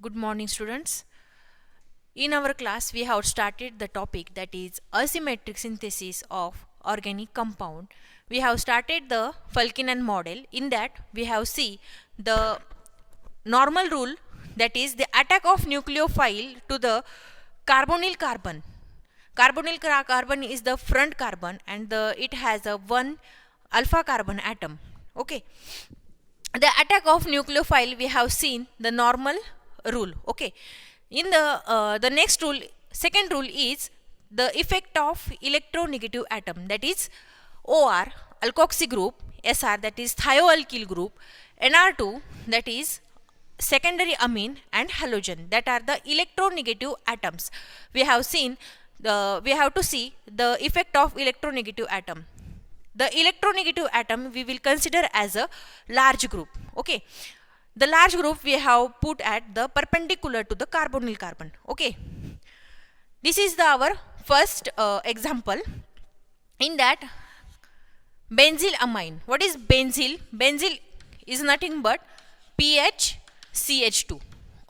Good morning, students. In our class, we have started the topic that is asymmetric synthesis of organic compound. We have started the Falkinen model. In that, we have seen the normal rule, that is the attack of nucleophile to the carbonyl carbon. Carbon is the front carbon and it has a one alpha carbon atom. Okay, the attack of nucleophile we have seen the normal rule. Okay, in the next rule, second rule is the effect of electronegative atom, that is OR alkoxy group, SR that is thioalkyl group, NR2 that is secondary amine, and halogen that are the electronegative atoms. We have seen we have to see the effect of electronegative atom. The electronegative atom we will consider as a large group. Okay, the large group we have put at the perpendicular to the carbonyl carbon. Okay, this is our first example. In that, benzyl amine. What is benzyl? Benzyl is nothing but PHCH2.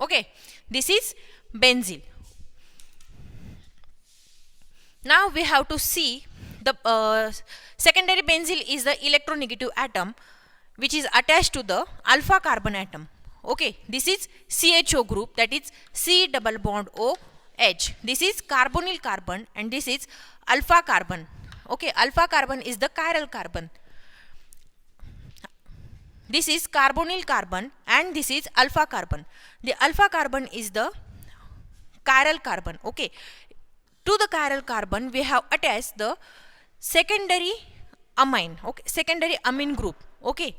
Okay, this is benzyl. Now we have to see the secondary benzyl is the electronegative atom which is attached to the alpha carbon atom. Okay, this is CHO group, that is C double bond OH. This is carbonyl carbon and this is alpha carbon. Okay, alpha carbon is the chiral carbon. This is carbonyl carbon and this is alpha carbon. The alpha carbon is the chiral carbon. Okay, to the chiral carbon we have attached the secondary amine. Okay, secondary amine group. Okay,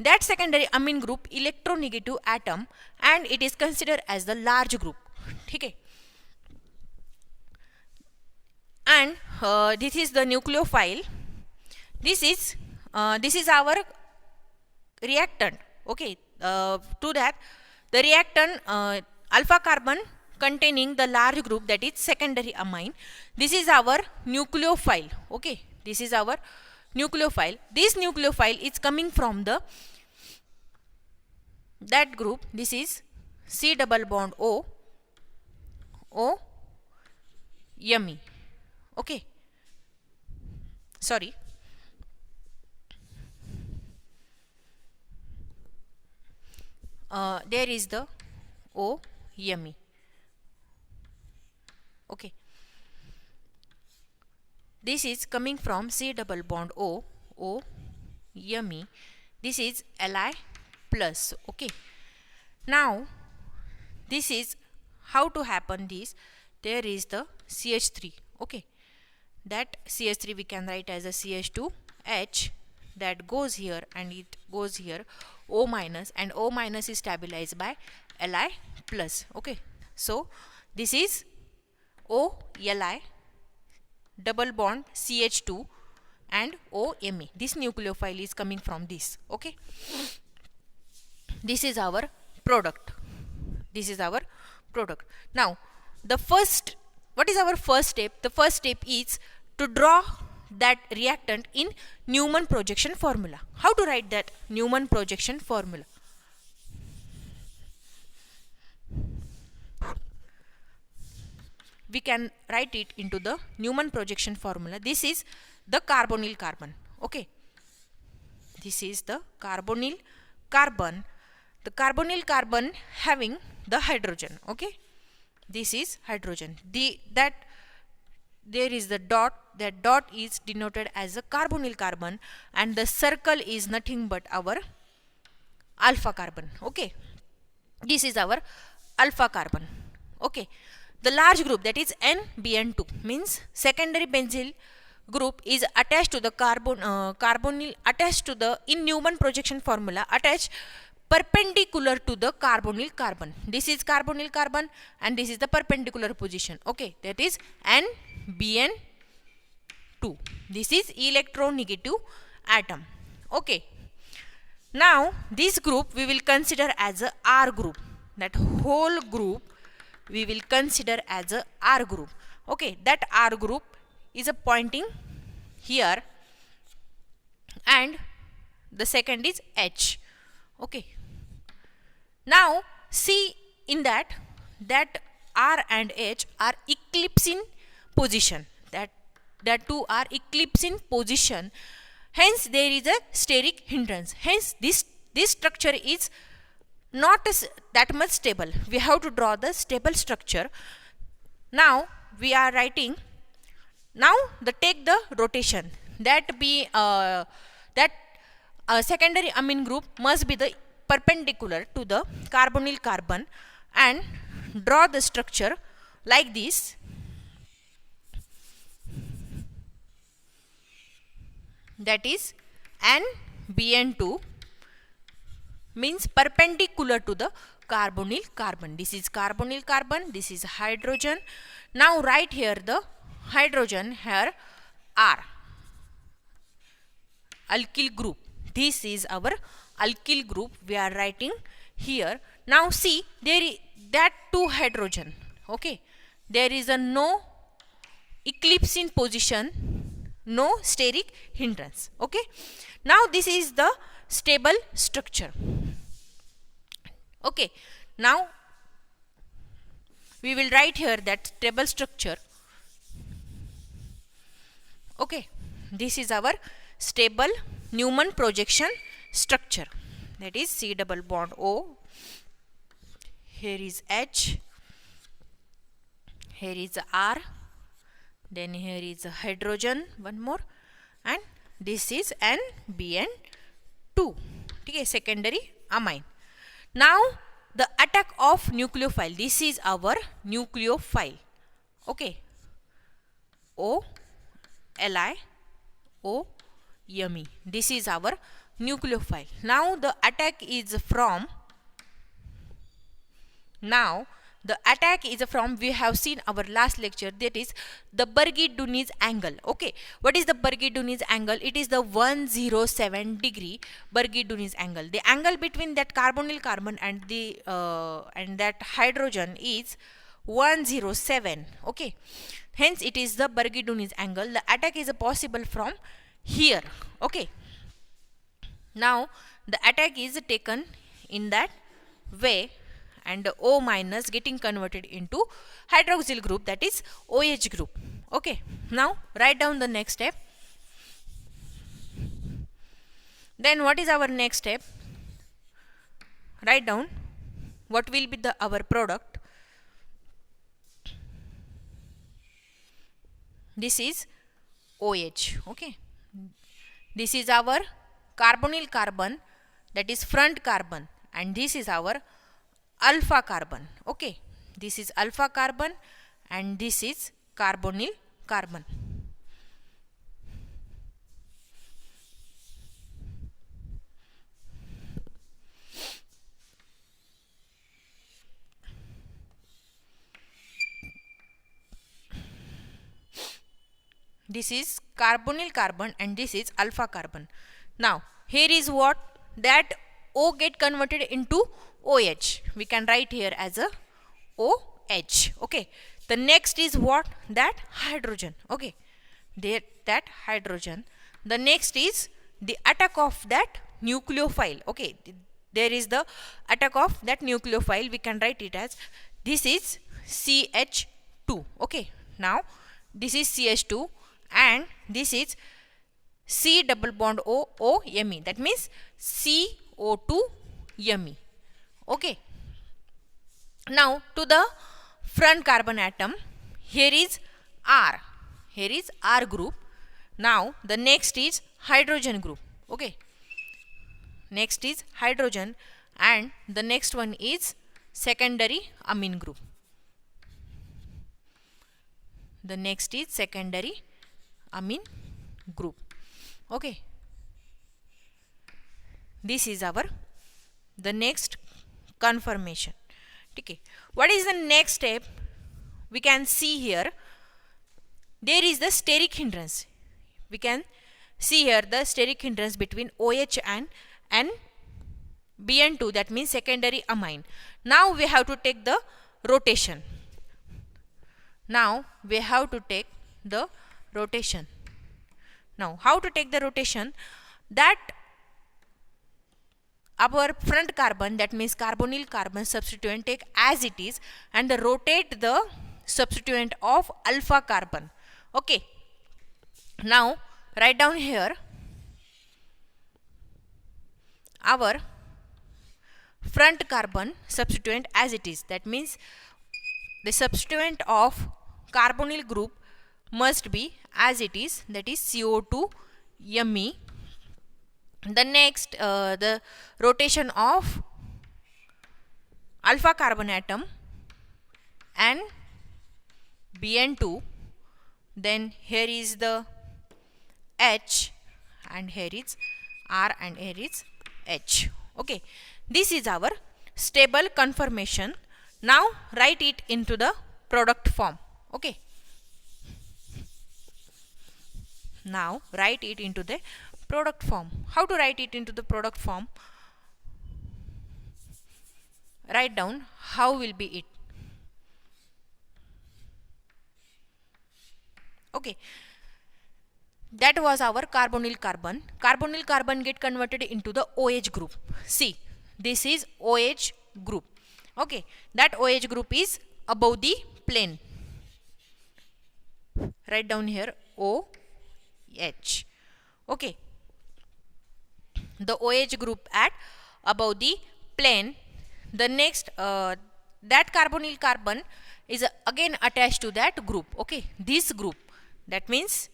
that secondary amine group electronegative atom and it is considered as the large group. Okay, and this is the nucleophile. This is our reactant. Okay, to that the reactant alpha carbon containing the large group, that is secondary amine. This is our nucleophile. Okay, this is our nucleophile. This nucleophile is coming from the that group. This is C double bond O yummy. Okay, sorry, there is the O yummy. Okay, this is coming from C double bond O yummy. This is Li plus. Okay, now this is how to happen this. There is the CH3. Okay, that CH3 we can write as a CH2H that goes here and it goes here O minus, and O minus is stabilized by Li plus. Okay, so this is O Li double bond CH2 and OMe. This nucleophile is coming from this. Okay, this is our product. This is our product. Now the first, what is our first step? The first step is to draw that reactant in Newman projection formula. How to write that Newman projection formula? We can write it into the Newman projection formula. This is the carbonyl carbon. Okay, this is the carbonyl carbon. The carbonyl carbon having the hydrogen. Okay, this is hydrogen. That there is the dot. That dot is denoted as a carbonyl carbon and the circle is nothing but our alpha carbon. Okay, this is our alpha carbon. Okay, the large group, that is NBN2, means secondary benzyl group is attached to the carbonyl attached to the, in Newman projection formula, attached perpendicular to the carbonyl carbon. This is carbonyl carbon and this is the perpendicular position. Okay, that is NBN2. This is electronegative atom. Okay, now this group we will consider as a R group. That whole group we will consider as a R group. Okay, that R group is a pointing here and the second is H. Okay, now see in that R and H are eclipse in position, that two are eclipse in position, hence there is a steric hindrance, hence this structure is not that much stable. We have to draw the stable structure. Now we are writing, now take the rotation, that be that secondary amine group must be the perpendicular to the carbonyl carbon, and draw the structure like this. That is NBN2 means perpendicular to the carbonyl carbon. This is carbonyl carbon, this is hydrogen. Now write here the hydrogen, here R, alkyl group. This is our alkyl group we are writing here. Now see, there is that two hydrogen, okay, there is a no eclipse in position, no steric hindrance, okay. Now this is the stable structure, okay. Now we will write here that stable structure, okay. This is our stable Newman projection structure, that is C double bond O, here is H, here is R, then here is a hydrogen, one more, and this is NBN2, okay, secondary amine. Now the attack of nucleophile, this is our nucleophile, okay, O Li O M, this is our nucleophile. Now the attack is from, we have seen our last lecture, that is the Burgi-Dunez angle, okay. What is the Burgi-Dunez angle? It is the 107 degree Burgi-Dunez angle. The angle between that carbonyl carbon and the and that hydrogen is 107, okay. Hence it is the Burgi-Dunez angle. The attack is possible from here, okay. Now the attack is taken in that way, and the O minus getting converted into hydroxyl group, that is OH group, okay. Now write down the next step. Then what is our next step? Write down what will be our product. This is OH, okay. This is our carbonyl carbon, that is front carbon, and this is our alpha carbon, okay. This is alpha carbon and this is carbonyl carbon. This is carbonyl carbon and this is alpha carbon. Now here is what, that O get converted into OH. We can write here as a OH, okay. The next is what, that hydrogen, okay, that hydrogen. The next is the attack of that nucleophile, okay. There is the attack of that nucleophile. We can write it as, this is CH2, okay. Now this is CH2 and this is C double bond O O M E, that means CO2 M E, okay. Now to the front carbon atom, here is R, group. Now the next is hydrogen group, okay. Next is hydrogen and the next one is secondary amine group. The next is secondary amine group, okay. This is our the next conformation, okay. What is the next step? We can see here, there is the steric hindrance. We can see here the steric hindrance between OH and BN2, that means secondary amine. Now we have to take the rotation. Now we have to take the rotation. Now how to take the rotation? That our front carbon, that means carbonyl carbon substituent, take as it is and rotate the substituent of alpha carbon. Okay, now write down here our front carbon substituent as it is. That means the substituent of carbonyl group must be as it is, that is CO2 Me. The next, the rotation of alpha carbon atom and Bn2. Then here is the H, and here is R, and here is H. Okay, this is our stable conformation. Now write it into the product form. Okay, now write it into the product form. How to write it into the product form? Write down how will be it. Okay, that was our carbonyl carbon. Carbonyl carbon get converted into the OH group. See, this is OH group. Okay, that OH group is above the plane. Write down here OH. Okay, the OH group at above the plane. The next, that carbonyl carbon is again attached to that group. Okay, this group, that means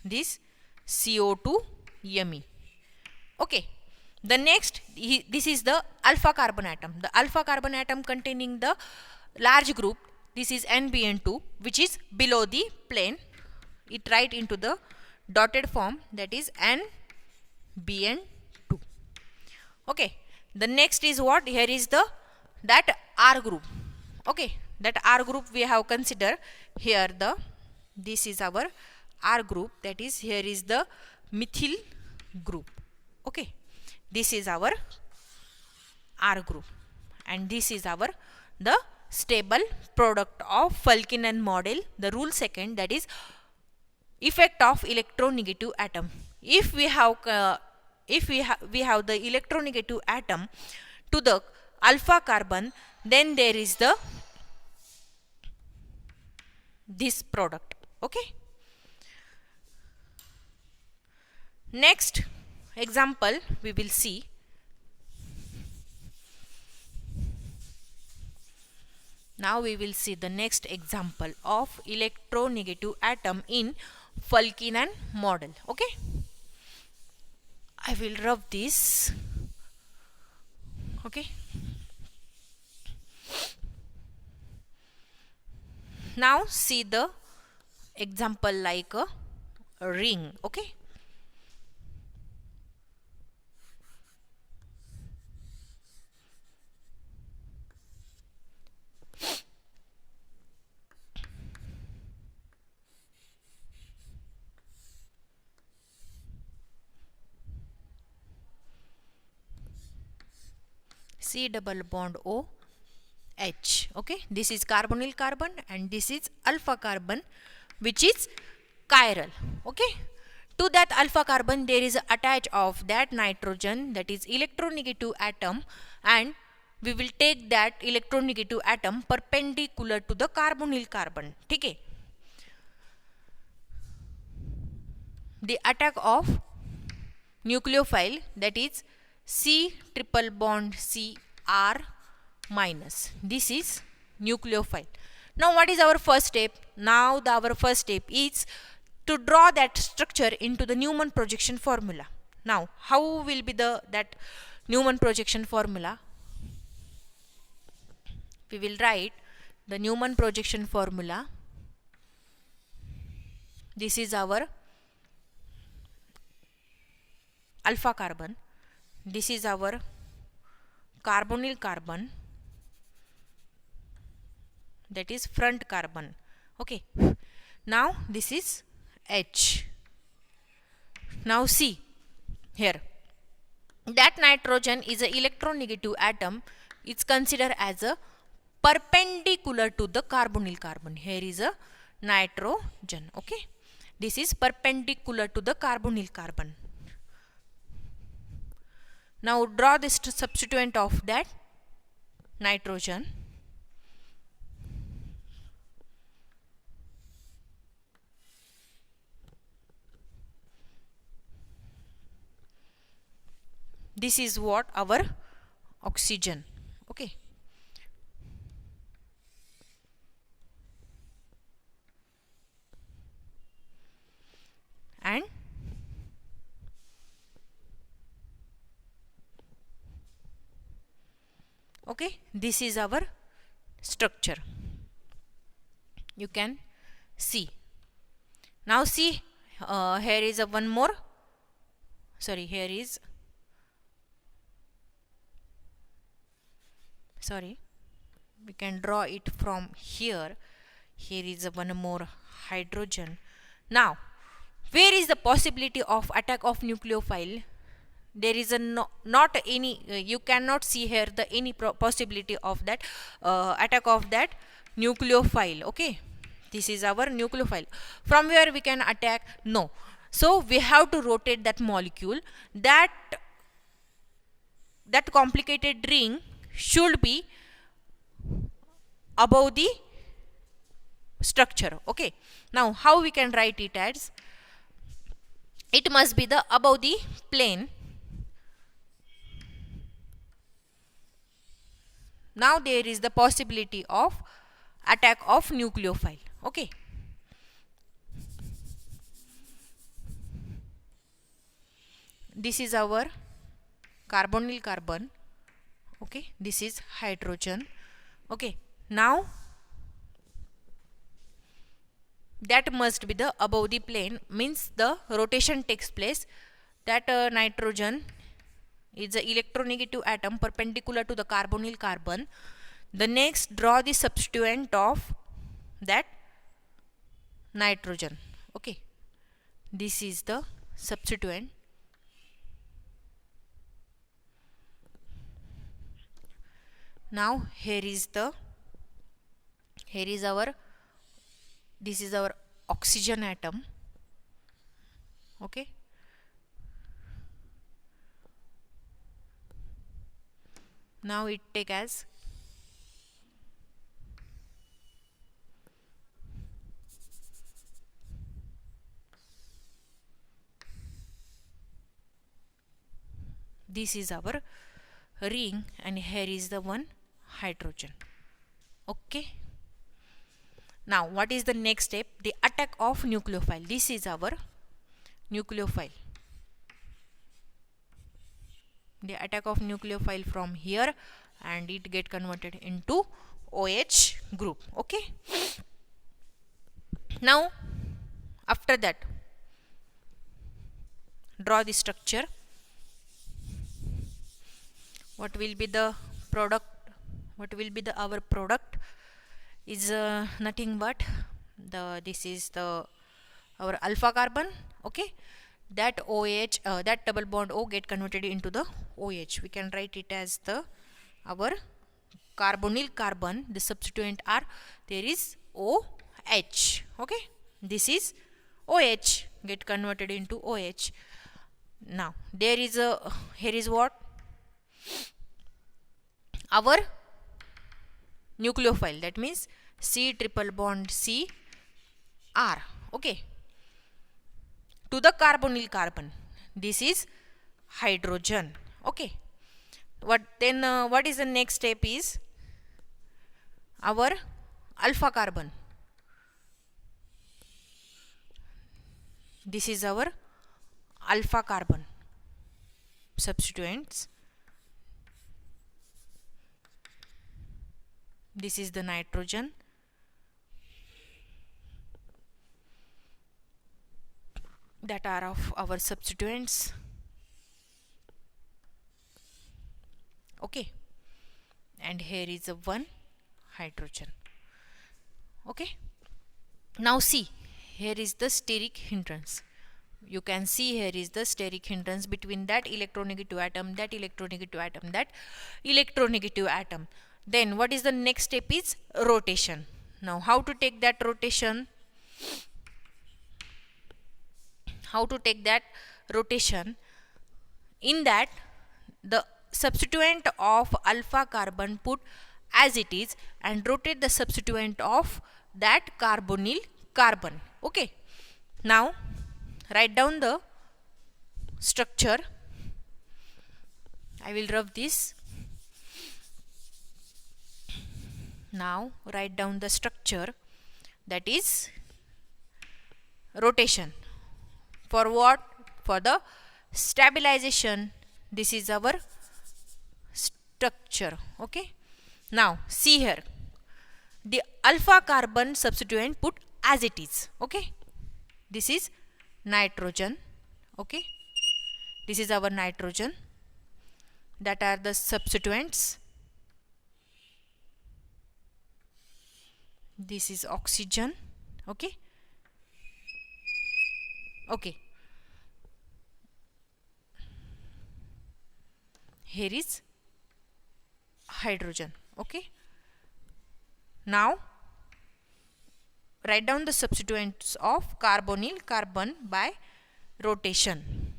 this CO2 Me. Okay, the next, this is the alpha carbon atom. The alpha carbon atom containing the large group, this is NBN2, which is below the plane. It write into the dotted form, that is NBN2. Okay, the next is what? Here is the that R group. Okay, that R group we have considered here. This is our R group, that is here is the methyl group. Okay, this is our R group, and this is our the stable product of Falkinen model. The rule second, that is effect of electronegative atom. If we have the electronegative atom to the alpha carbon, then there is the this product. Okay, next example we will see. Now we will see the next example of electronegative atom in Falkinen model. Okay, I will rub this. Okay, now see the example like a ring. Okay, C double bond O H. Okay, this is carbonyl carbon and this is alpha carbon, which is chiral. Okay, to that alpha carbon there is attach of that nitrogen, that is electronegative atom, and we will take that electronegative atom perpendicular to the carbonyl carbon. Okay, the attack of nucleophile, that is C triple bond C R minus. This is nucleophile. Now what is our first step? Now our first step is to draw that structure into the Newman projection formula. Now how will be that Newman projection formula? We will write the Newman projection formula. This is our alpha carbon. This is our carbonyl carbon, that is front carbon. Okay, now this is H. Now see here, that nitrogen is an electronegative atom. It's considered as a perpendicular to the carbonyl carbon. Here is a nitrogen. Okay, this is perpendicular to the carbonyl carbon. Now draw this substituent of that nitrogen. This is what our oxygen. Okay. And okay, this is our structure. You can see. Now see, here is a one more. Sorry, here is. Sorry, we can draw it from here. Here is a one more hydrogen. Now, where is the possibility of attack of nucleophile? There is a not any. You cannot see here the any possibility of that attack of that nucleophile. Okay, this is our nucleophile. From where we can attack? No. So we have to rotate that molecule. That complicated ring should be above the structure. Okay, now how we can write it as? It must be the above the plane. Now there is the possibility of attack of nucleophile. Okay, this is our carbonyl carbon. Okay, this is hydrogen. Okay, now that must be the above the plane, means the rotation takes place. That nitrogen is an electronegative atom perpendicular to the carbonyl carbon. The next, draw the substituent of that nitrogen. Okay, this is the substituent. Now here is our, this is our oxygen atom. Okay, now it take as this is our ring, and here is the one hydrogen. Okay, now what is the next step? The attack of nucleophile. This is our nucleophile. The attack of nucleophile from here, and it get converted into OH group. Okay, now after that, draw the structure. What will be the product? What will be the our product? Is nothing but this is the our alpha carbon. Okay, that OH, that double bond O get converted into the OH. We can write it as the our carbonyl carbon. The substituent are, there is OH. Okay, this is OH get converted into OH. Now there is a, here is what? Our nucleophile, that means C triple bond C R. Okay, to the carbonyl carbon, this is hydrogen. Okay, what then what is the next step is our alpha carbon. This is our alpha carbon substituents. This is the nitrogen. That are of our substituents. Okay, and here is a one hydrogen. Okay, now see, here is the steric hindrance. You can see here is the steric hindrance between that electronegative atom, that electronegative atom, that electronegative atom. Then what is the next step is rotation. Now how to take that rotation? How to take that rotation? In that, the substituent of alpha carbon put as it is and rotate the substituent of that carbonyl carbon. Okay. Now write down the structure. I will rub this. Now write down the structure, that is rotation. For what? For the stabilization. This is our structure. Okay. Now see here, the alpha carbon substituent put as it is. Okay. This is nitrogen. Okay. This is our nitrogen. That are the substituents. This is oxygen. Okay. Okay. Here is hydrogen. Okay. Now write down the substituents of carbonyl carbon by rotation.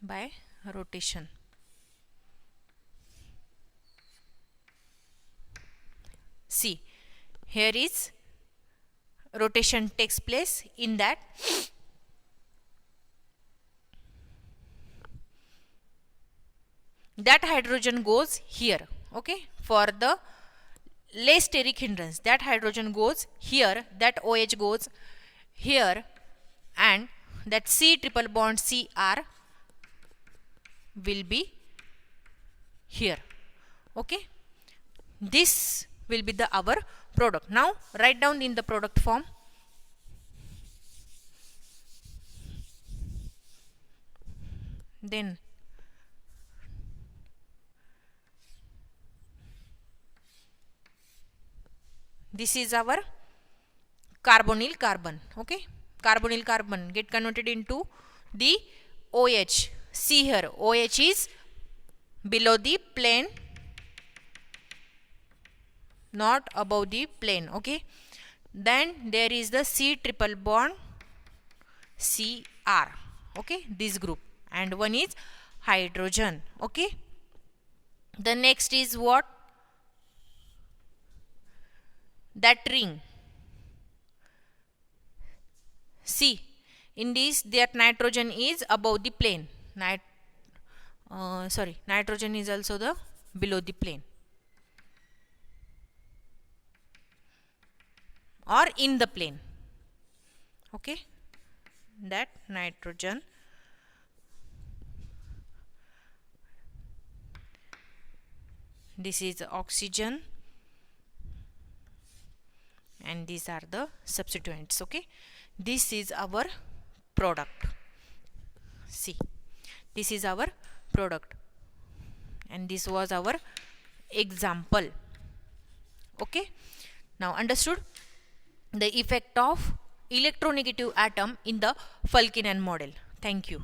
By rotation. See, here is rotation takes place in that hydrogen goes here. Okay, for the less steric hindrance, that hydrogen goes here, that OH goes here, and that C triple bond Cr will be here. Okay, this will be the our product. Now write down in the product form. Then this is our carbonyl carbon. Okay, carbonyl carbon get converted into the OH. See here, OH is below the plane, not above the plane. Okay, then there is the C triple bond Cr. Okay, this group, and one is hydrogen. Okay, the next is what? That ring. See, in this, that nitrogen is above the plane. Nitrogen is also the below the plane or in the plane. Okay, that nitrogen. This is oxygen, and these are the substituents. Okay, this is our product. See, this is our product, and this was our example. Okay, now understood the effect of electronegative atom in the Falkinen model. Thank you.